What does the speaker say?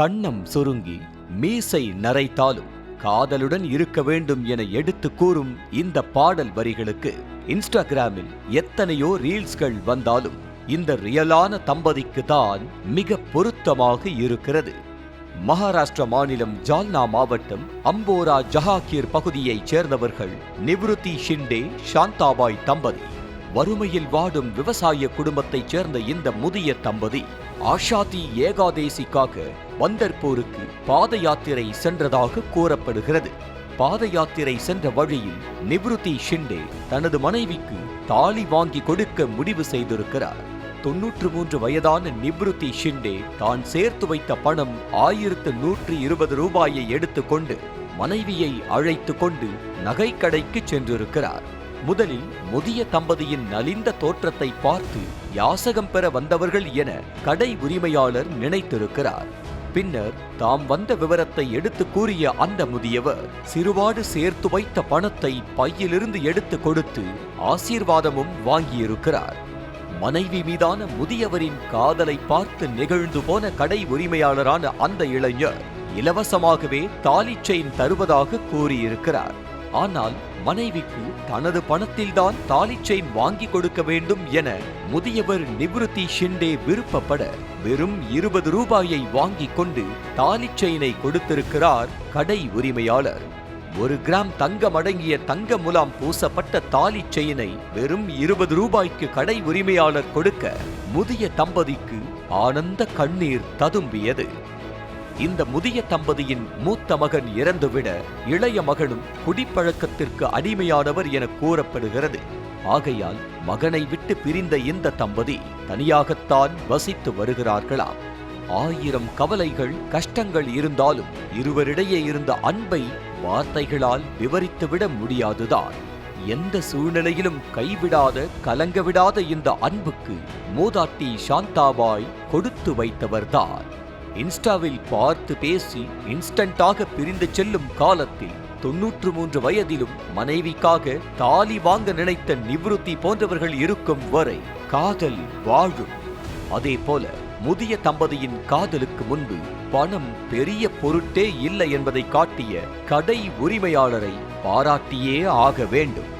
கன்னம் சுருங்கி மீசை நரைத்தாலும் காதலுடன் இருக்க வேண்டும் என எடுத்து கூறும் இந்த பாடல் வரிகளுக்கு இன்ஸ்டாகிராமில் எத்தனையோ ரீல்ஸ்கள் வந்தாலும் இந்த ரியலான தம்பதிக்கு தான் மிக பொருத்தமாக இருக்கிறது. மகாராஷ்டிரா மாநிலம் ஜால்னா மாவட்டம் அம்போரா ஜஹாகீர் பகுதியைச் சேர்ந்தவர்கள் நிவ்ருதி ஷிண்டே சாந்தாபாய் தம்பதி. வறுமையில் வாடும் விவசாய குடும்பத்தைச் சேர்ந்த இந்த முதிய தம்பதி ஆஷாதி ஏகாதேசிக்காக பந்தர்பூருக்கு பாத யாத்திரை சென்றதாக கூறப்படுகிறது. பாத யாத்திரை சென்ற வழியில் நிவ்ருதி ஷிண்டே தனது மனைவிக்கு தாலி வாங்கி கொடுக்க முடிவு செய்திருக்கிறார். 93 வயதான நிவ்ருதி ஷிண்டே தான் சேர்த்து வைத்த பணம் 1120 ரூபாயை எடுத்துக்கொண்டு மனைவியை அழைத்து கொண்டு நகைக்கடைக்கு சென்றிருக்கிறார். முதலில் முதிய தம்பதியின் நலிந்த தோற்றத்தை பார்த்து யாசகம் பெற வந்தவர்கள் என கடை உரிமையாளர் நினைத்திருக்கிறார். பின்னர் தாம் வந்த விவரத்தை எடுத்து கூறிய அந்த முதியவர் சிறுவாடு சேர்த்து வைத்த பணத்தை பையிலிருந்து எடுத்து கொடுத்து ஆசீர்வாதமும் வாங்கியிருக்கிறார். மனைவி மீதான முதியவரின் காதலை பார்த்து நெகிழ்ந்து போன கடை உரிமையாளரான அந்த இளைஞர் இலவசமாகவே தாலி செயின் தருவதாக கூறியிருக்கிறார். ஆனால் மனைவிக்கு தனது பணத்தில்தான் தாலி செயின் வாங்கி கொடுக்க வேண்டும் என முதியவர் நிவ்ருதி ஷிண்டே விருப்பப்பட வெறும் 20 ரூபாயை வாங்கி கொண்டு தாலி செயினை கொடுத்திருக்கிறார் கடை உரிமையாளர். 1 கிராம் தங்கம் அடங்கிய தங்க முலாம் பூசப்பட்ட தாலி செயினை வெறும் 20 ரூபாய்க்கு கடை உரிமையாளர் கொடுக்க முதிய தம்பதிக்கு ஆனந்த கண்ணீர் ததும்பியது. இந்த முதிய தம்பதியின் மூத்த மகன் இறந்துவிட இளைய மகனும் குடிப்பழக்கத்திற்கு அடிமையானவர் என கூறப்படுகிறது. ஆகையால் மகனை விட்டு பிரிந்த இந்த தம்பதி தனியாகத்தான் வசித்து வருகிறார்களாம். 1000 கவலைகள் கஷ்டங்கள் இருந்தாலும் இருவரிடையே இருந்த அன்பை வார்த்தைகளால் விவரித்துவிட முடியாதுதான். எந்த சூழ்நிலையிலும் கைவிடாத கலங்கவிடாத இந்த அன்புக்கு மூதாட்டி சாந்தாபாய் கொடுத்து வைத்தவர்தான். இன்ஸ்டாவில் பார்த்து பேசி இன்ஸ்டன்டாக பிரிந்து செல்லும் காலத்தில் 93 வயதிலும் மனைவிக்காக தாலி வாங்க நினைத்த நிவ்ருதி போன்றவர்கள் இருக்கும் வரை காதல் வாழும். அதே போல முதிய தம்பதியின் காதலுக்கு முன்பு பணம் பெரிய பொருட்டே இல்லை என்பதை காட்டிய கடை உரிமையாளரை பாராட்டியே ஆக வேண்டும்.